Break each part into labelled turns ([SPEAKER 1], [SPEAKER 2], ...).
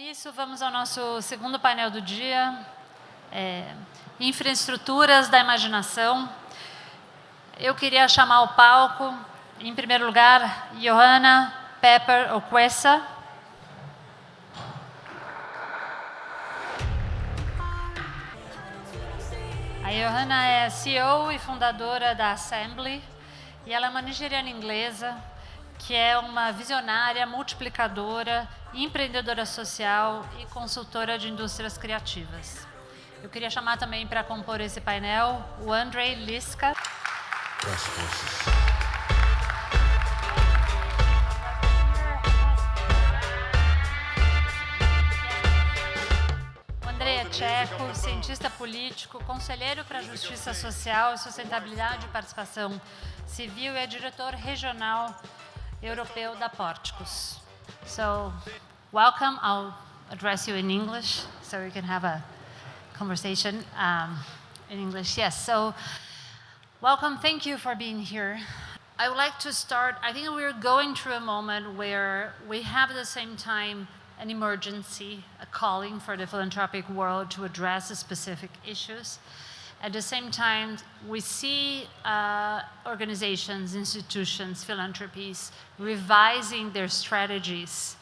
[SPEAKER 1] isso, vamos ao nosso segundo painel do dia, Infraestruturas da Imaginação. Eu queria chamar ao palco, em primeiro lugar, Yoanna Okwesa. A Yoanna é CEO e fundadora da Assembly, e ela é uma nigeriana inglesa, que é uma visionária, multiplicadora, empreendedora social e consultora de indústrias criativas. Eu queria chamar também para compor esse painel o Ondřej Liška. O Ondřej é tcheco, cientista político, conselheiro para a justiça social e sustentabilidade e participação civil e é diretor regional europeu da Pórticos. So, welcome. I'll address you in English so we can have a conversation in English. Yes, so welcome. Thank you for being here. I would like to start, I think we're going through a moment where we have at the same time an emergency, a calling for the philanthropic world to address specific issues. At the same time, we see organizations, institutions, philanthropies revising their strategies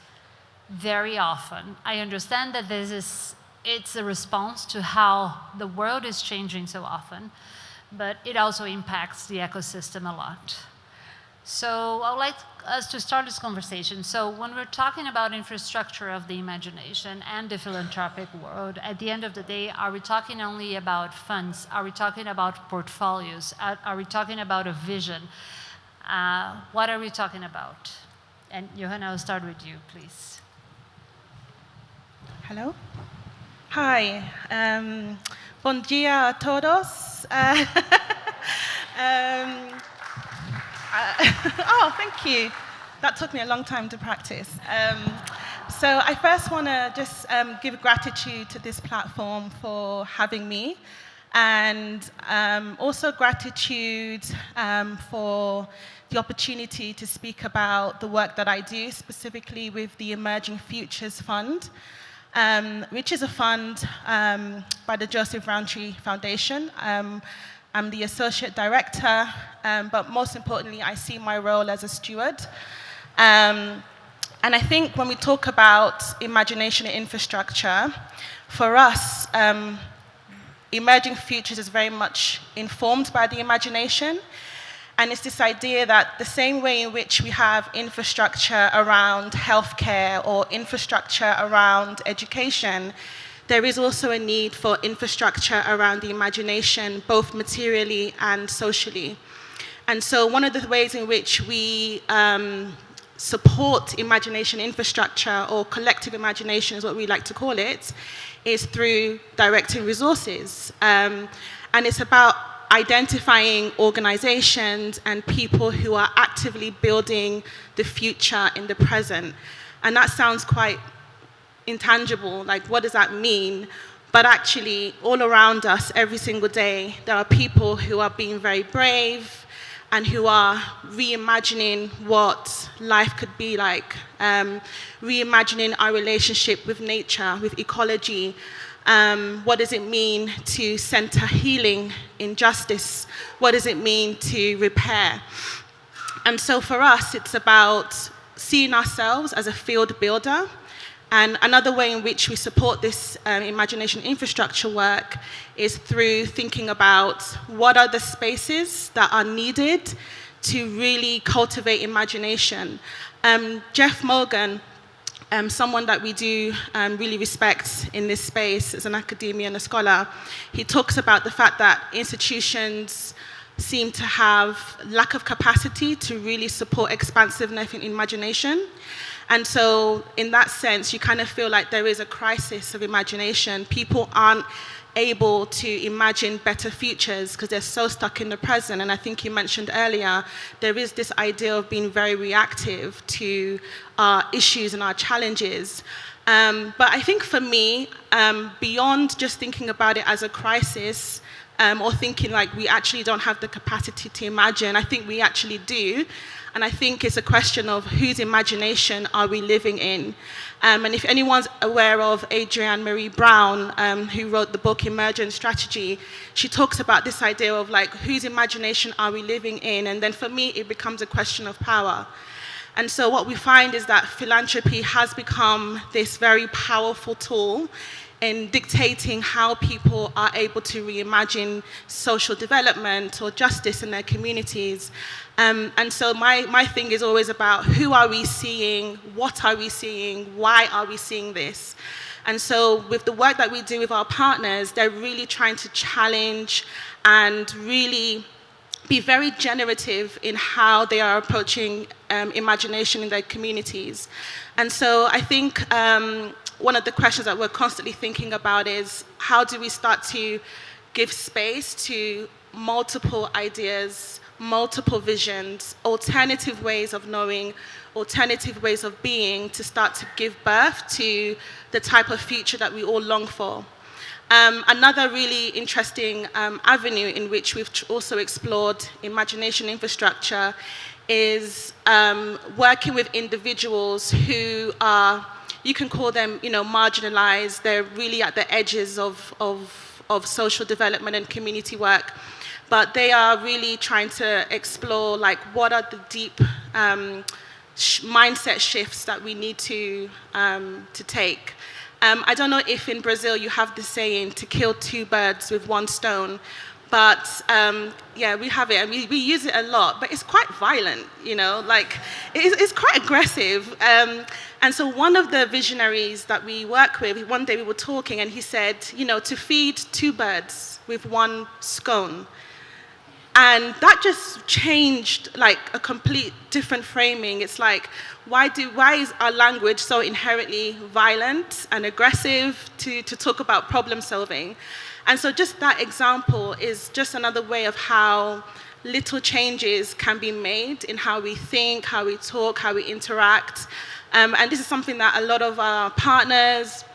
[SPEAKER 1] very often. I understand that it's a response to how the world is changing so often, but it also impacts the ecosystem a lot. So I would like us to start this conversation. So when we're talking about infrastructure of the imagination and the philanthropic world, at the end of the day, are we talking only about funds? Are we talking about portfolios? Are we talking about a vision? What are we talking about? And Yoanna, I'll start with you, please.
[SPEAKER 2] Hello. Hi. Bom dia a todos. Oh, thank you. That took me a long time to practice. So I first want to just give gratitude to this platform for having me, and also gratitude for the opportunity to speak about the work that I do, specifically with the Emerging Futures Fund, which is a fund by the Joseph Rowntree Foundation. I'm the associate director, but most importantly, I see my role as a steward. And I think when we talk about imagination and infrastructure, for us, emerging futures is very much informed by the imagination. And it's this idea that the same way in which we have infrastructure around healthcare or infrastructure around education, there is also a need for infrastructure around the imagination, both materially and socially. And so one of the ways in which we support imagination infrastructure, or collective imagination is what we like to call it, is through directing resources. And it's about identifying organizations and people who are actively building the future in the present. And that sounds quite intangible, like what does that mean? But actually, all around us, every single day, there are people who are being very brave and who are reimagining what life could be like, reimagining our relationship with nature, with ecology. What does it mean to center healing in justice? What does it mean to repair? And so for us, it's about seeing ourselves as a field builder. And another way in which we support this imagination infrastructure work is through thinking about what are the spaces that are needed to really cultivate imagination. Jeff Morgan, someone that we do really respect in this space as an academician and a scholar, he talks about the fact that institutions seem to have lack of capacity to really support expansiveness in imagination. And so in that sense, you kind of feel like there is a crisis of imagination. People aren't able to imagine better futures because they're so stuck in the present. And I think you mentioned earlier, there is this idea of being very reactive to our issues and our challenges. But I think for me, beyond just thinking about it as a crisis, or thinking like we actually don't have the capacity to imagine. I think we actually do. And I think it's a question of whose imagination are we living in. And if anyone's aware of Adrienne Marie Brown, who wrote the book Emergent Strategy, she talks about this idea of like, whose imagination are we living in? And then for me, it becomes a question of power. And so what we find is that philanthropy has become this very powerful tool in dictating how people are able to reimagine social development or justice in their communities. And so my thing is always about who are we seeing, what are we seeing, why are we seeing this? And so with the work that we do with our partners, they're really trying to challenge and really be very generative in how they are approaching imagination in their communities. And so I think one of the questions that we're constantly thinking about is how do we start to give space to multiple ideas, multiple visions, alternative ways of knowing, alternative ways of being to start to give birth to the type of future that we all long for. Another really interesting avenue in which we've also explored imagination infrastructure is working with individuals who are, you can call them, marginalized. They're really at the edges of social development and community work. But they are really trying to explore, like, what are the deep mindset shifts that we need to take. I don't know if in Brazil you have the saying, to kill two birds with one stone. But yeah, we have it, and we use it a lot, but it's quite violent, like it's quite aggressive. And so one of the visionaries that we work with, one day we were talking, and he said, to feed two birds with one scone. And that just changed like a complete different framing. It's like, why is our language so inherently violent and aggressive to talk about problem solving? And so just that example is just another way of how little changes can be made in how we think, how we talk, how we interact. And this is something that a lot of our partners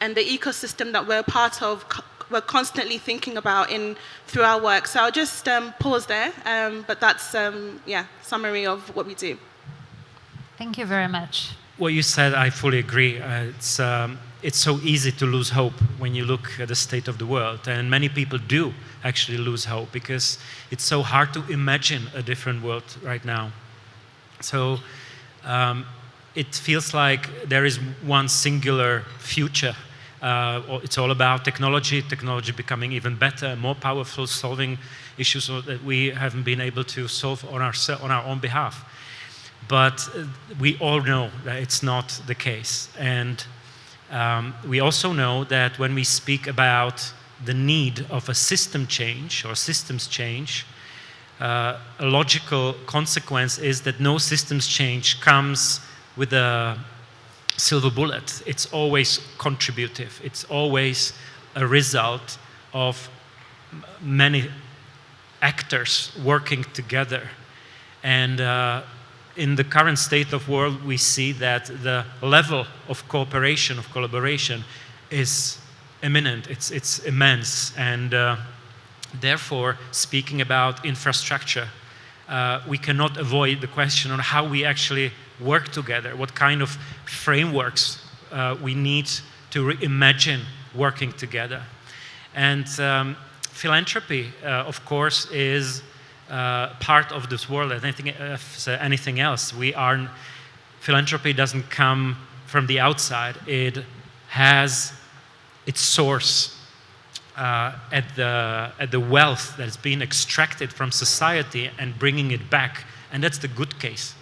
[SPEAKER 2] and the ecosystem that we're part of, we're constantly thinking about through our work. So I'll just pause there, but that's, summary of what we do.
[SPEAKER 1] Thank you very much.
[SPEAKER 3] What you said, I fully agree. It's so easy to lose hope when you look at the state of the world. And many people do actually lose hope because it's so hard to imagine a different world right now. So it feels like there is one singular future. It's all about technology becoming even better, more powerful, solving issues that we haven't been able to solve on our own behalf. But we all know that it's not the case. And we also know that when we speak about the need of a system change or systems change, a logical consequence is that no systems change comes with a silver bullet. It's always contributive. It's always a result of many actors working together. And in the current state of world, we see that the level of cooperation, of collaboration, is imminent. It's immense. And therefore, speaking about infrastructure, we cannot avoid the question on how we actually work together, what kind of frameworks we need to reimagine working together. And philanthropy, of course, is part of this world. I think if anything else, philanthropy doesn't come from the outside. It has its source at the wealth that's been extracted from society and bringing it back, and that's the good case.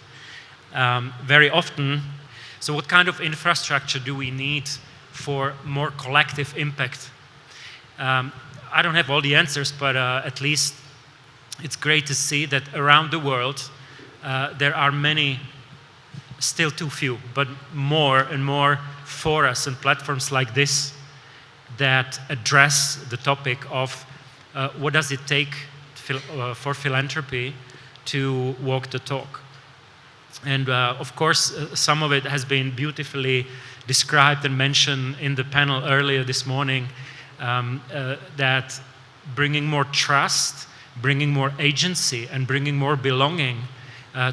[SPEAKER 3] Very often, so what kind of infrastructure do we need for more collective impact? I don't have all the answers, but at least it's great to see that around the world there are many, still too few, but more and more forums and platforms like this that address the topic of what does it take for philanthropy to walk the talk. And of course, some of it has been beautifully described and mentioned in the panel earlier this morning, that bringing more trust, bringing more agency, and bringing more belonging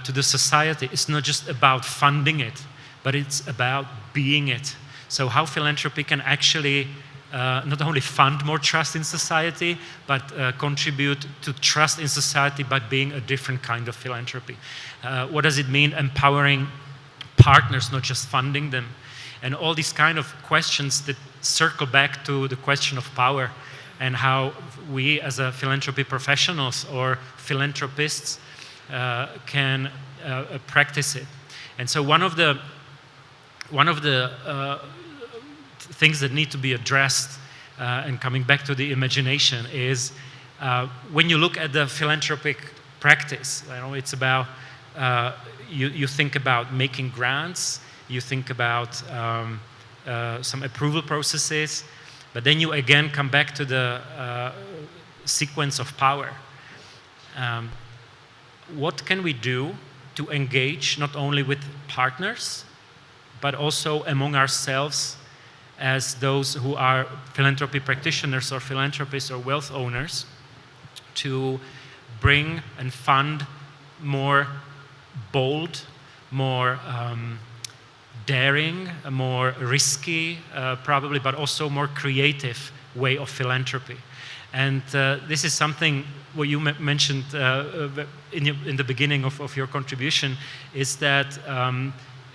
[SPEAKER 3] to the society. It's not just about funding it, but it's about being it. So how philanthropy can actually not only fund more trust in society, but contribute to trust in society by being a different kind of philanthropy. What does it mean empowering partners, not just funding them? And all these kind of questions that circle back to the question of power and how we as a philanthropy professionals or philanthropists can practice it. And so one of the things that need to be addressed, and coming back to the imagination, is when you look at the philanthropic practice, it's about, you think about making grants, you think about some approval processes, but then you again come back to the sequence of power. What can we do to engage not only with partners, but also among ourselves as those who are philanthropy practitioners or philanthropists or wealth owners, to bring and fund more bold, more daring, a more risky, probably, but also more creative way of philanthropy. And this is something what you mentioned in the beginning of your contribution, is that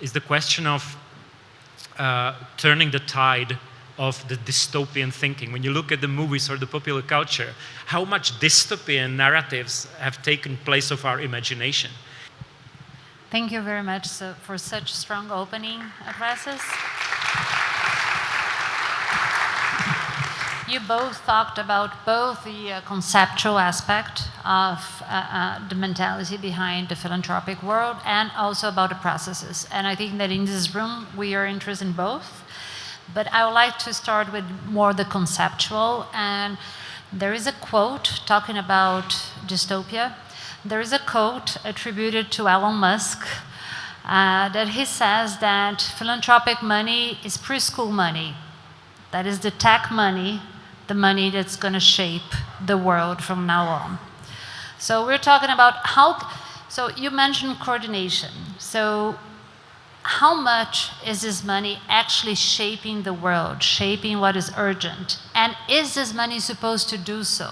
[SPEAKER 3] is the question of turning the tide of the dystopian thinking. When you look at the movies or the popular culture, how much dystopian narratives have taken place of our imagination.
[SPEAKER 1] Thank you very much for such strong opening addresses. You both talked about both the conceptual aspect of the mentality behind the philanthropic world and also about the processes. And I think that in this room we are interested in both. But I would like to start with more the conceptual. And there is a quote talking about dystopia. There is a quote attributed to Elon Musk that he says that philanthropic money is preschool money. That is the tech money, the money that's going to shape the world from now on. So we're talking about so you mentioned coordination. So how much is this money actually shaping the world, shaping what is urgent? And is this money supposed to do so?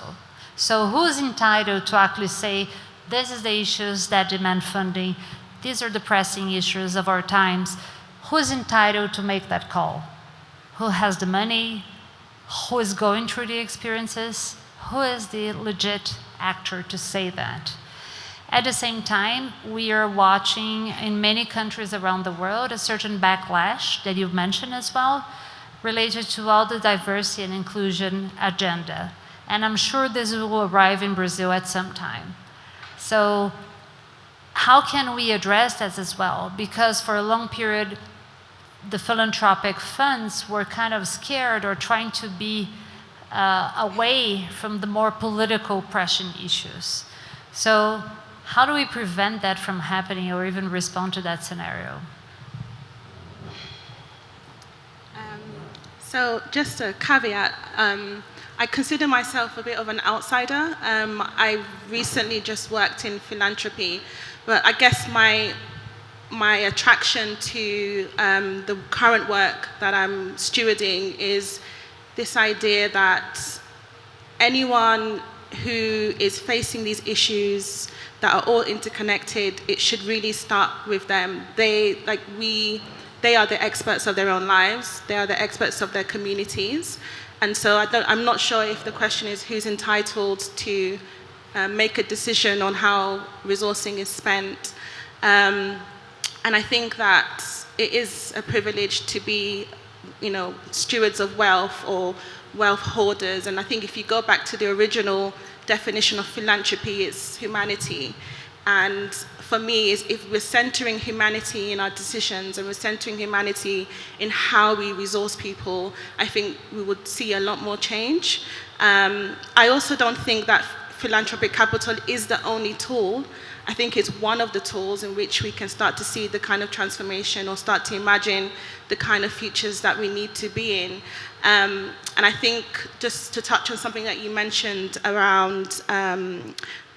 [SPEAKER 1] So who's entitled to actually say, this is the issues that demand funding, these are the pressing issues of our times? Who's entitled to make that call? Who has the money? Who is going through the experiences? Who is the legit actor to say that? At the same time, we are watching in many countries around the world a certain backlash that you've mentioned as well, related to all the diversity and inclusion agenda. And I'm sure this will arrive in Brazil at some time. So how can we address this as well? Because for a long period, the philanthropic funds were kind of scared or trying to be away from the more political pressing issues. So how do we prevent that from happening or even respond to that scenario?
[SPEAKER 2] So just a caveat, I consider myself a bit of an outsider. I recently just worked in philanthropy, but I guess my attraction to the current work that I'm stewarding is this idea that anyone who is facing these issues that are all interconnected, it should really start with them. They are the experts of their own lives. They are the experts of their communities. And so I'm not sure if the question is who's entitled to make a decision on how resourcing is spent. And I think that it is a privilege to be, stewards of wealth or wealth hoarders. And I think if you go back to the original definition of philanthropy, it's humanity. And for me, if we're centering humanity in our decisions and we're centering humanity in how we resource people, I think we would see a lot more change. I also don't think that philanthropic capital is the only tool. I think it's one of the tools in which we can start to see the kind of transformation or start to imagine the kind of futures that we need to be in. And I think just to touch on something that you mentioned around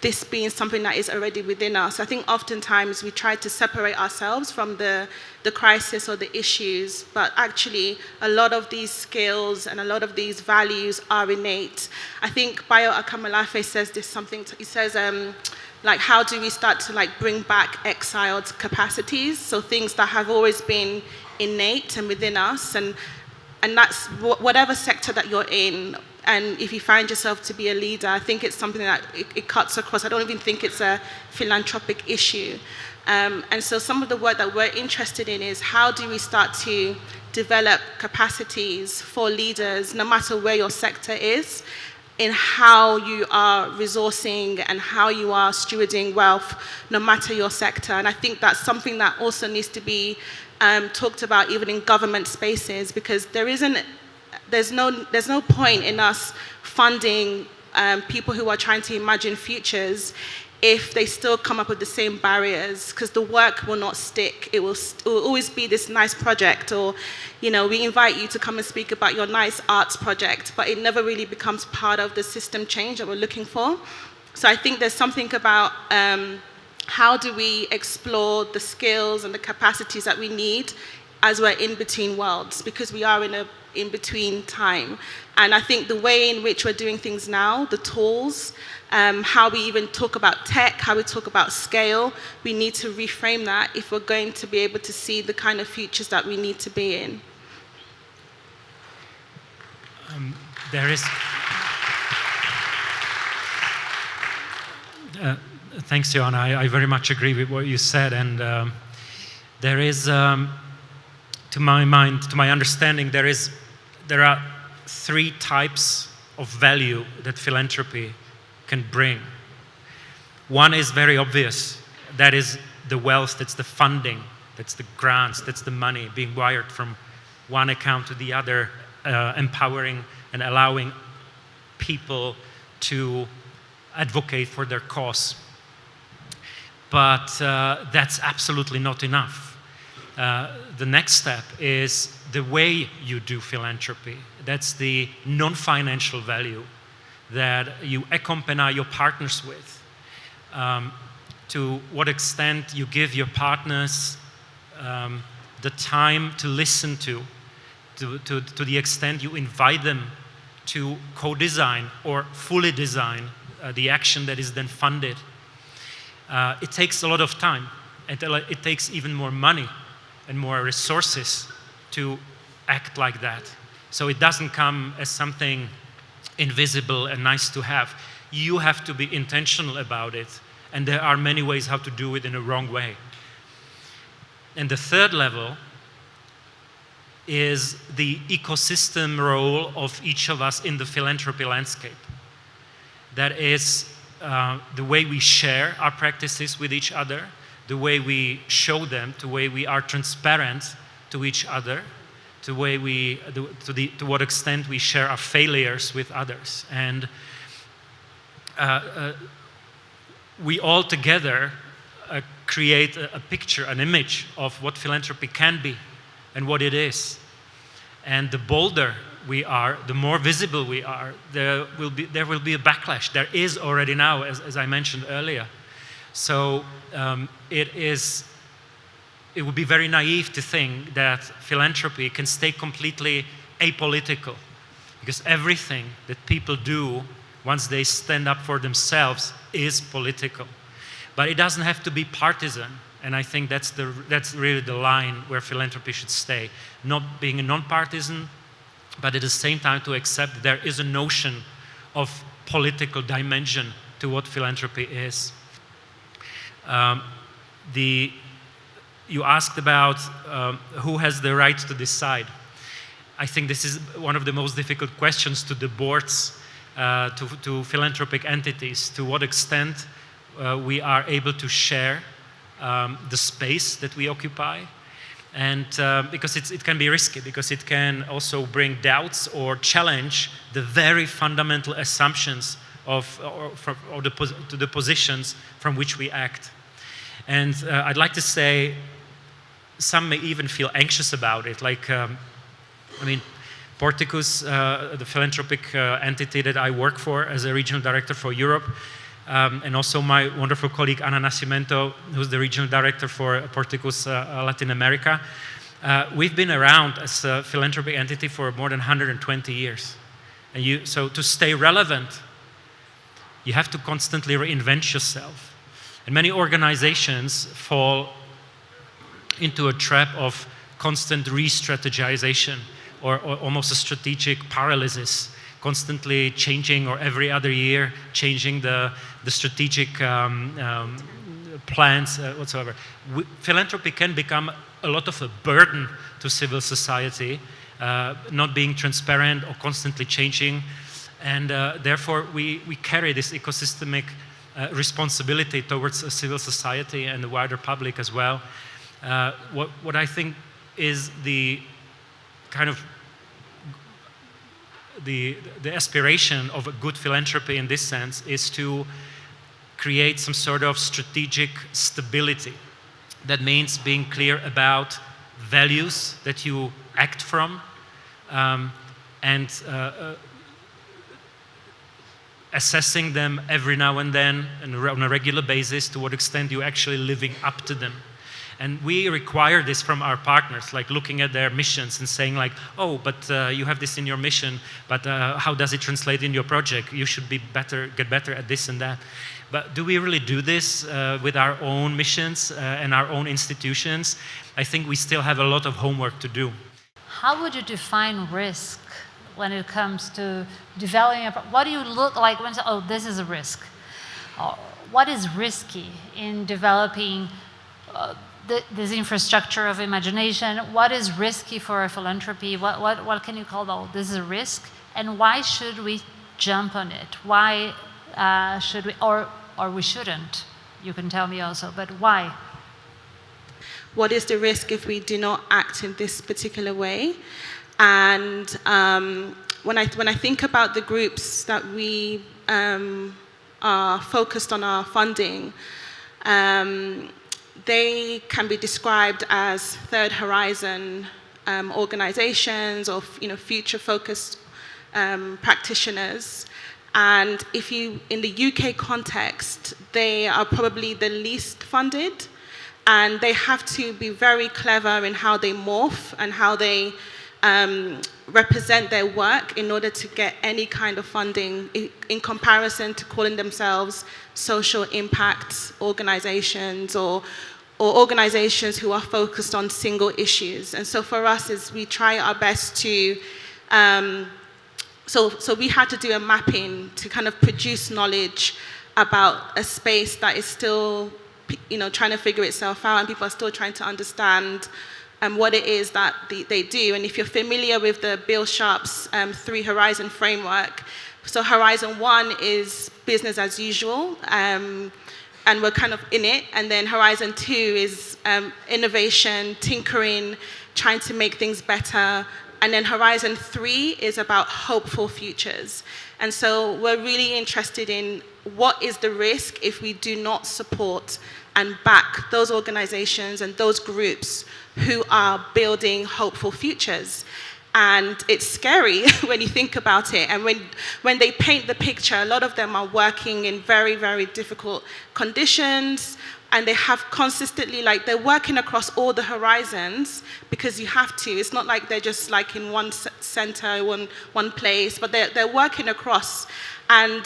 [SPEAKER 2] this being something that is already within us, I think oftentimes we try to separate ourselves from the crisis or the issues, but actually a lot of these skills and a lot of these values are innate. I think Bayo Akamalafe says this something, he says, like, how do we start to like bring back exiled capacities? So things that have always been innate and within us, and that's whatever sector that you're in. And if you find yourself to be a leader, I think it's something that it cuts across. I don't even think it's a philanthropic issue. And so some of the work that we're interested in is how do we start to develop capacities for leaders, no matter where your sector is, in how you are resourcing and how you are stewarding wealth, no matter your sector. And I think that's something that also needs to be talked about even in government spaces, because there's no point in us funding people who are trying to imagine futures if they still come up with the same barriers, because the work will not stick. It will always be this nice project, or, you know, we invite you to come and speak about your nice arts project, but it never really becomes part of the system change that we're looking for. So I think there's something about how do we explore the skills and the capacities that we need as we're in between worlds, because we are in a in-between time. And I think the way in which we're doing things now, the tools, how we even talk about tech, how we talk about scale, we need to reframe that if we're going to be able to see the kind of futures that we need to be in.
[SPEAKER 3] Thanks, Yoanna. I very much agree with what you said. And there is, to my mind, to my understanding, there are three types of value that philanthropy can bring. One is very obvious. That is the wealth, that's the funding, that's the grants, that's the money being wired from one account to the other, empowering and allowing people to advocate for their cause. But that's absolutely not enough. The next step is the way you do philanthropy. That's the non-financial value that you accompany your partners with. To what extent you give your partners the time to listen to the extent you invite them to co-design or fully design the action that is then funded. It takes a lot of time, and it takes even more money and more resources to act like that. So it doesn't come as something invisible and nice to have. You have to be intentional about it, and there are many ways how to do it in a wrong way. And the third level is the ecosystem role of each of us in the philanthropy landscape. That is the way we share our practices with each other, the way we show them, the way we are transparent to each other, to what extent we share our failures with others. And we all together create a picture, an image of what philanthropy can be and what it is. And the bolder we are, the more visible we are, there will be a backlash. There is already now, as I mentioned earlier. So it would be very naive to think that philanthropy can stay completely apolitical, because everything that people do once they stand up for themselves is political. But it doesn't have to be partisan, and I think that's really the line where philanthropy should stay. Not being a non-partisan, but at the same time to accept that there is a notion of political dimension to what philanthropy is. You asked about who has the right to decide. I think this is one of the most difficult questions to the boards, to philanthropic entities. To what extent we are able to share the space that we occupy, and because it can be risky, because it can also bring doubts or challenge the very fundamental assumptions to the positions from which we act. And I'd like to say, some may even feel anxious about it. Like, Porticus, the philanthropic entity that I work for as a regional director for Europe, and also my wonderful colleague Ana Nascimento, who's the regional director for Porticus Latin America. We've been around as a philanthropic entity for more than 120 years. And so to stay relevant, you have to constantly reinvent yourself. And many organizations fall into a trap of constant re-strategization or almost a strategic paralysis, constantly changing, or every other year changing the strategic plans whatsoever. Philanthropy can become a lot of a burden to civil society, not being transparent or constantly changing. And therefore, we carry this ecosystemic responsibility towards civil society and the wider public as well. What I think is the kind of the aspiration of a good philanthropy in this sense is to create some sort of strategic stability. That means being clear about values that you act from, and assessing them every now and then and on a regular basis, to what extent you're actually living up to them. And we require this from our partners, like looking at their missions and saying like, oh, but you have this in your mission, but how does it translate in your project? You should be better, get better at this and that. But do we really do this with our own missions and our own institutions? I think we still have a lot of homework to do.
[SPEAKER 1] How would you define risk when it comes to developing what do you look like when, oh, this is a risk? What is risky in developing this infrastructure of imagination? What is risky for a philanthropy? What can you call that? This is a risk, and why should we jump on it? Why should we, or we shouldn't? You can tell me also, but why?
[SPEAKER 2] What is the risk if we do not act in this particular way? And when I think about the groups that we are focused on our funding, they can be described as third horizon organizations, or future-focused practitioners. And if you, in the UK context, they are probably the least funded, and they have to be very clever in how they morph and how they represent their work in order to get any kind of funding in comparison to calling themselves social impact organizations or organizations who are focused on single issues. And so for us, is we try our best to, so we had to do a mapping to kind of produce knowledge about a space that is still, trying to figure itself out, and people are still trying to understand what it is that they do. And if you're familiar with the Bill Sharp's 3 Horizon framework, so Horizon 1 is business as usual, and we're kind of in it. And then Horizon 2 is innovation, tinkering, trying to make things better. And then Horizon 3 is about hopeful futures. And so we're really interested in what is the risk if we do not support and back those organizations and those groups who are building hopeful futures. And it's scary when you think about it. And when they paint the picture, a lot of them are working in very, very difficult conditions. And they have consistently, they're working across all the horizons because you have to. It's not like they're just in one center, one place, but they're working across. And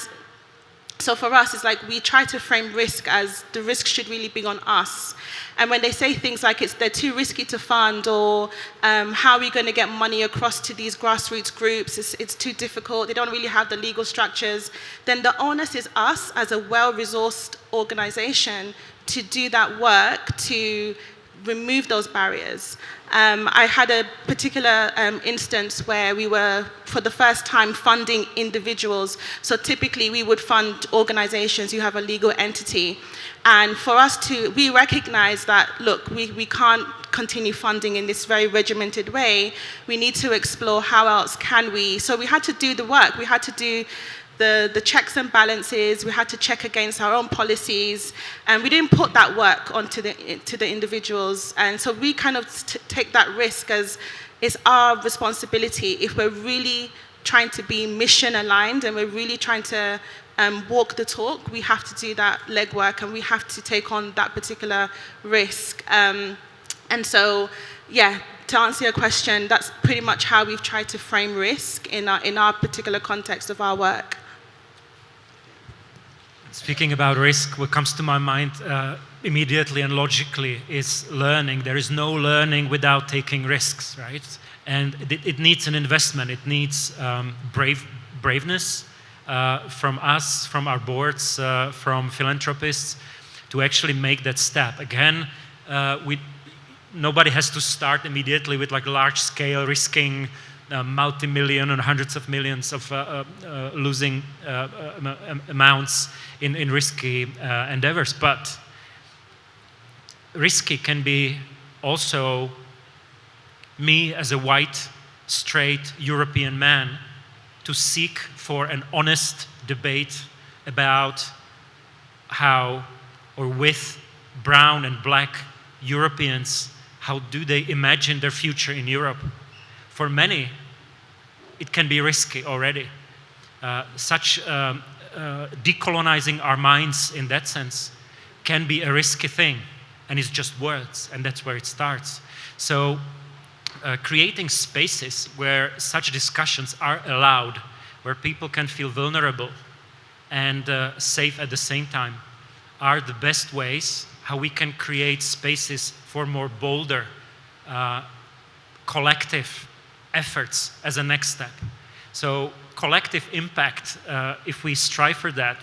[SPEAKER 2] so for us, it's we try to frame risk as the risk should really be on us. And when they say things like they're too risky to fund, or how are we going to get money across to these grassroots groups, it's too difficult, they don't really have the legal structures, then the onus is us as a well-resourced organization to do that work, to remove those barriers. I had a particular instance where we were, for the first time, funding individuals. So typically we would fund organizations who have a legal entity. And for us we recognize that, look, we can't continue funding in this very regimented way. We need to explore how else can we. So we had to do the work. We had to do the checks and balances. We had to check against our own policies, and we didn't put that work onto the individuals. And so we kind of take that risk as it's our responsibility. If we're really trying to be mission aligned and we're really trying to walk the talk, we have to do that legwork and we have to take on that particular risk. And so, yeah, to answer your question, that's pretty much how we've tried to frame risk in our particular context of our work.
[SPEAKER 3] Speaking about risk, what comes to my mind immediately and logically is learning. There is no learning without taking risks, right? And it needs an investment. It needs braveness from us, from our boards, from philanthropists, to actually make that step. Again, nobody has to start immediately with like large-scale risking, multi-million and hundreds of millions of losing amounts in risky endeavors. But risky can be also me as a white, straight European man to seek for an honest debate about how, or with brown and black Europeans, how do they imagine their future in Europe? For many, it can be risky already. Decolonizing our minds in that sense can be a risky thing, and it's just words, and that's where it starts. So creating spaces where such discussions are allowed, where people can feel vulnerable and safe at the same time, are the best ways how we can create spaces for more bolder collective efforts as a next step. So collective impact, if we strive for that,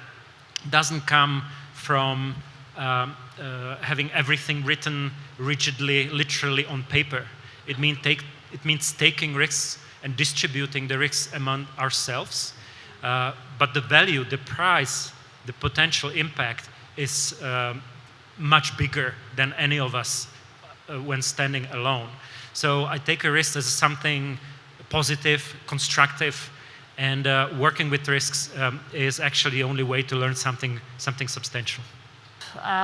[SPEAKER 3] doesn't come from having everything written rigidly, literally on paper. It means taking risks and distributing the risks among ourselves. But the value, the price, the potential impact is much bigger than any of us when standing alone. So I take a risk as something positive, constructive, and working with risks is actually the only way to learn something substantial.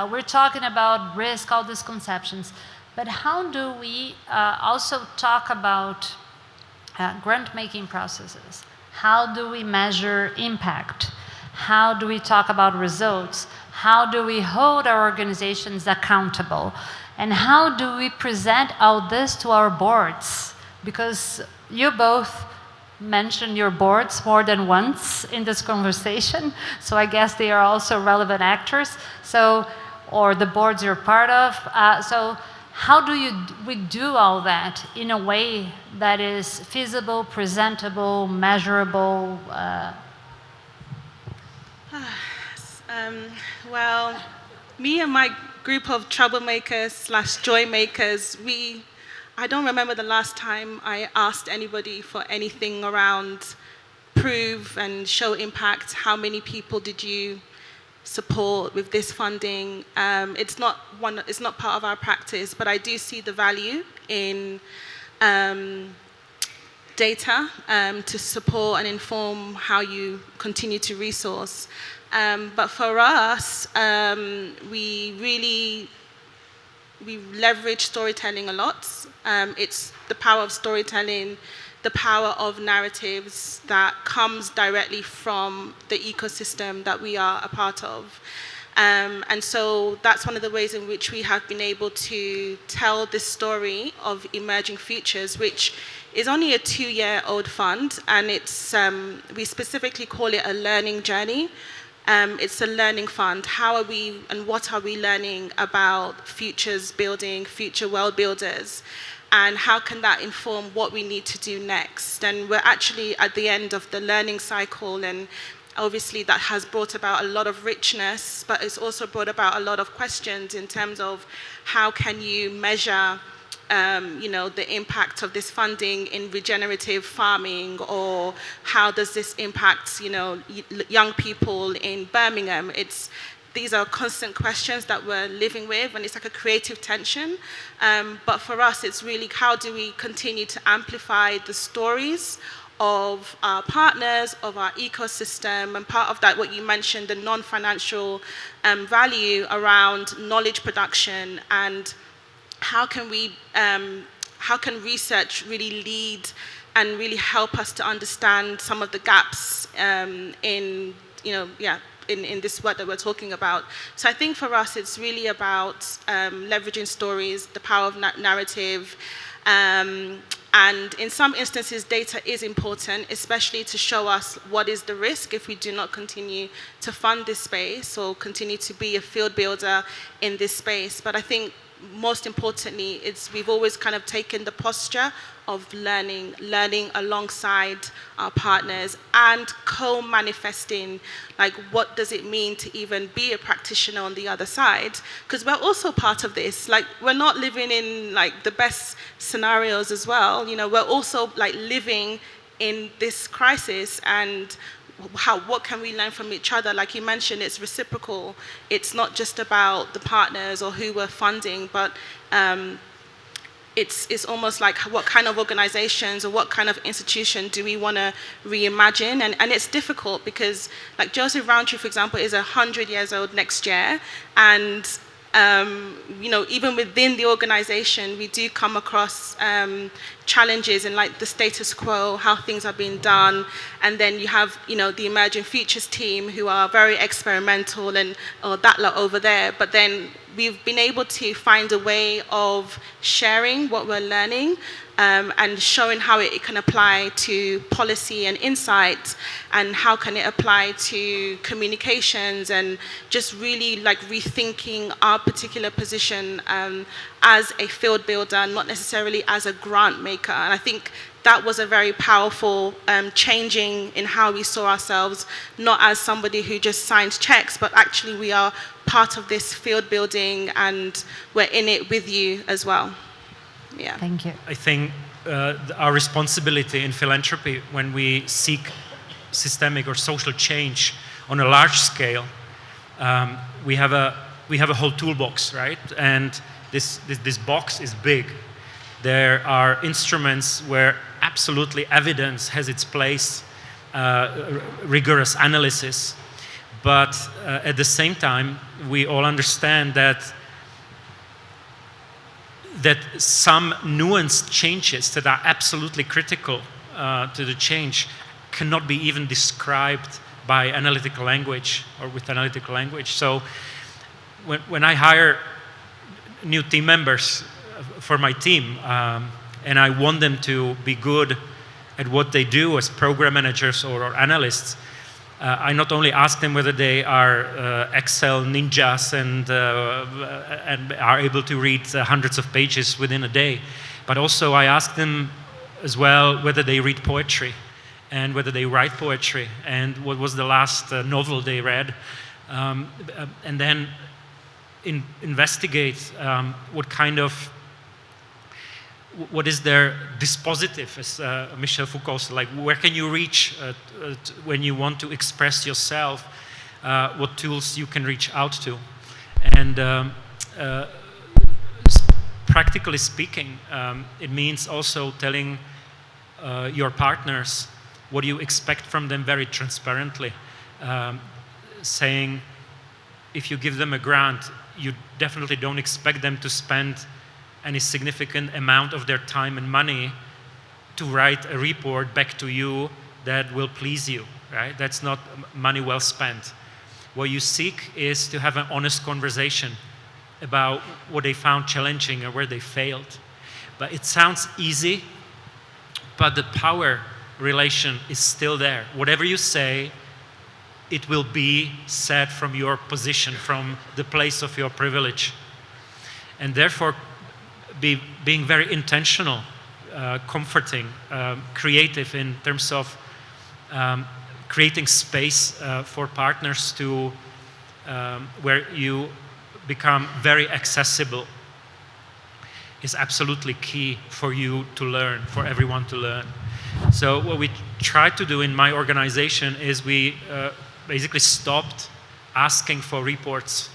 [SPEAKER 1] We're talking about risk, all these conceptions, but how do we also talk about grant-making processes? How do we measure impact? How do we talk about results? How do we hold our organizations accountable? And how do we present all this to our boards? Because you both mentioned your boards more than once in this conversation, so I guess they are also relevant actors, so, or the boards you're part of. So how do we do all that in a way that is feasible, presentable, measurable?
[SPEAKER 2] Well, me and my group of troublemakers / joy makers, I don't remember the last time I asked anybody for anything around prove and show impact. How many people did you support with this funding? It's not part of our practice, but I do see the value in data to support and inform how you continue to resource. But for us, we leverage storytelling a lot. It's the power of storytelling, the power of narratives that comes directly from the ecosystem that we are a part of. And so that's one of the ways in which we have been able to tell this story of emerging futures, which is only a 2-year-old fund, and it's we specifically call it a learning journey. It's a learning fund. How are we and what are we learning about futures building, future world builders, and how can that inform what we need to do next? And we're actually at the end of the learning cycle, and obviously that has brought about a lot of richness, but it's also brought about a lot of questions in terms of how can you measure the impact of this funding in regenerative farming, or how does this impact, young people in Birmingham? These are constant questions that we're living with, and it's like a creative tension. But for us, it's really how do we continue to amplify the stories of our partners, of our ecosystem, and part of that, what you mentioned, the non-financial value around knowledge production, and how can research really lead and really help us to understand some of the gaps in this work that we're talking about. So I think for us, it's really about leveraging stories, the power of narrative, and in some instances, data is important, especially to show us what is the risk if we do not continue to fund this space or continue to be a field builder in this space. But I think most importantly, we've always kind of taken the posture of learning alongside our partners and co-manifesting, like, what does it mean to even be a practitioner on the other side? Because we're also part of this. Like, we're not living in like the best scenarios as well. You know, we're also like living in this crisis, and what can we learn from each other? Like you mentioned, it's reciprocal. It's not just about the partners or who we're funding, but it's almost like what kind of organizations or what kind of institution do we want to reimagine? And it's difficult because, like, Joseph Rowntree, for example, is 100 years old next year, and even within the organization, we do come across challenges in like the status quo, how things are being done, and then you have the emerging futures team who are very experimental and that lot over there. But then we've been able to find a way of sharing what we're learning and showing how it can apply to policy and insight, and how can it apply to communications, and just really like rethinking our particular position as a field builder, not necessarily as a grant maker. And I think that was a very powerful changing in how we saw ourselves, not as somebody who just signs checks, but actually we are part of this field building and we're in it with you as well. Yeah.
[SPEAKER 1] Thank you.
[SPEAKER 3] I think our responsibility in philanthropy, when we seek systemic or social change on a large scale, we have a whole toolbox, right? And this box is big. There are instruments where absolutely evidence has its place, rigorous analysis, but at the same time, we all understand that some nuanced changes that are absolutely critical to the change cannot be even described by analytical language or with analytical language. So when I hire new team members for my team, and I want them to be good at what they do as program managers or analysts, I not only ask them whether they are Excel ninjas and are able to read hundreds of pages within a day, but also I ask them as well whether they read poetry and whether they write poetry and what was the last novel they read, and then investigate what is their dispositive, as Michel Foucault said, like where can you reach when you want to express yourself, what tools you can reach out to. And practically speaking, it means also telling your partners what you expect from them very transparently, saying if you give them a grant, you definitely don't expect them to spend any significant amount of their time and money to write a report back to you that will please you, right? That's not money well spent. What you seek is to have an honest conversation about what they found challenging or where they failed. But it sounds easy, but the power relation is still there. Whatever you say, it will be said from your position, from the place of your privilege. And therefore, being very intentional, comforting, creative in terms of creating space for partners to where you become very accessible is absolutely key for you to learn, for everyone to learn. So what we try to do in my organization is we basically stopped asking for reports.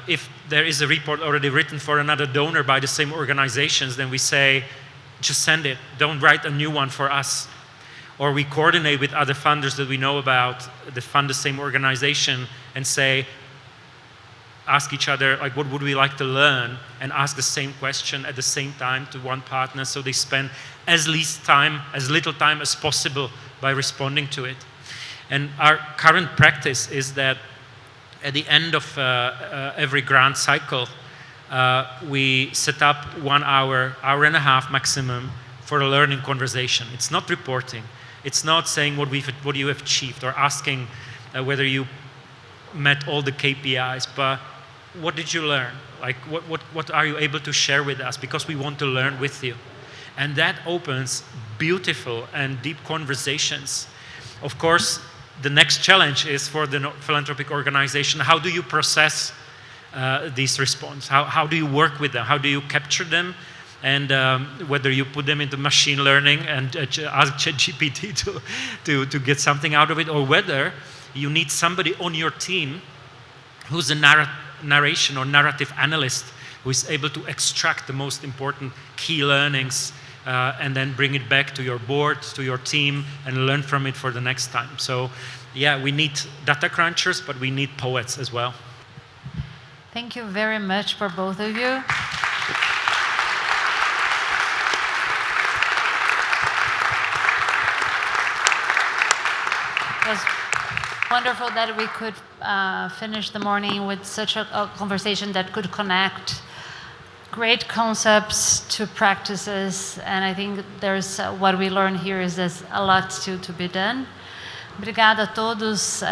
[SPEAKER 3] If there is a report already written for another donor by the same organizations, then we say, just send it. Don't write a new one for us. or we coordinate with other funders that we know about that fund the same organization and say, ask each other, like, what would we like to learn, and ask the same question at the same time to one partner, so they spend as little time as possible by responding to it. And our current practice is that at the end of every grant cycle, we set up 1 hour, hour and a half maximum, for a learning conversation. It's not reporting. It's not saying what you have achieved or asking whether you met all the KPIs, but what did you learn? Like, what are you able to share with us? Because we want to learn with you. And that opens beautiful and deep conversations. Of course, the next challenge is for the philanthropic organization, how do you process these responses? How do you work with them? How do you capture them? And whether you put them into machine learning and ask ChatGPT to get something out of it, or whether you need somebody on your team who's a narration or narrative analyst who is able to extract the most important key learnings and then bring it back to your board, to your team, and learn from it for the next time. So yeah, we need data crunchers, but we need poets as well.
[SPEAKER 1] Thank you very much for both of you. It was wonderful that we could finish the morning with such a conversation that could connect great concepts to practices, and I think there's what we learn here is there's a lot to be done. Obrigada a todos.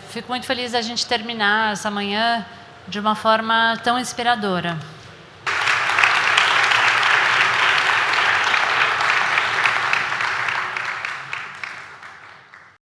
[SPEAKER 1] Fico muito feliz da gente terminar essa manhã de uma forma tão inspiradora.